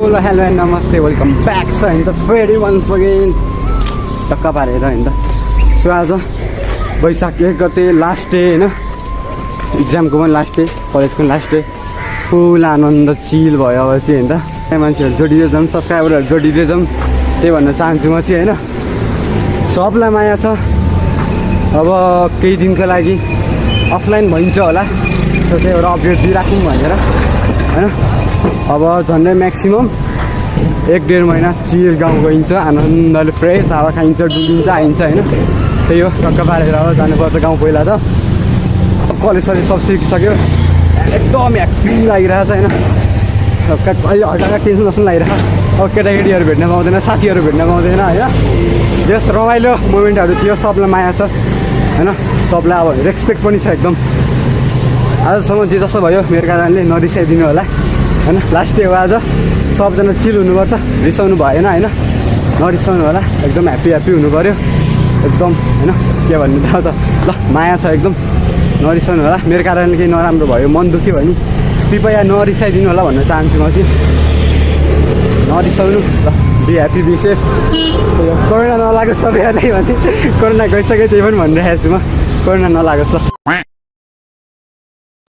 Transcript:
Hello and namaste, welcome back in the very once again टक्का पारेर हैन त so आज वैशाख 1 गते लास्ट डे हैन एक्जामको पनि लास्ट डे कलेजको लास्ट डे फुल आनन्द चिल भयो अब चाहिँ हैन त मान्छेहरु जोडिदै जाम सब्स्क्राइबरहरु जोडिदै जाम त्यही भन्न चाहन्छु म चाहिँ हैन सबलाई माया छ अब केही दिनको लागि अफलाइन भइन्छ होला सो त्यही भएर अपडेट दिइराखौँ भनेर हैन अब झन्डै म्याक्सिमम 1-1.5 महिना चिल गाउँ गइन्छ आनन्दले फ्रेस हावा खाइन्छ डुलिन्छ आइन्छ हैन त्यही हो टक्का पारेर अब जानुपर्छ गाउँ पहिला त कलेज सलेज सब सिकिसक्यो एकदम ह्याप्पी लागिरहेछ हैन अहिले हल्का टेन्सन जस्तो लागिरहेछ अब केटाकेटीहरू भेट्न पाउँदैन साथीहरू भेट्न पाउँदैन हैन जस रमाइलो मोमेन्टहरू थियो सबलाई माया छ हैन सबलाई अब रेस्पेक्ट पनि छ एकदम आजसम्म जे जस्तो भयो मेरो कारणले नरिसाइदिनु होला हैन लास्ट डे हो आज सबजना चिल हुनुपर्छ रिसाउनु भएन हैन नरिसाउनु होला एकदम ह्याप्पी हुनु पर्यो एकदम हैन के भन्नु त ल माया छ एकदम नरिसाउनु होला मेरो कारणले केही नराम्रो भयो मन दुख्यो भने कृपया नरिसाइदिनु होला भन्न चाहन्छु म चाहिँ नरिसाउनु ल be happy be safe corona नलागोस् तपाईँहरूलाई भने कोरोना गइसक्यो त्यही पनि भनिरहेको छु म कोरोना नलागोस् ल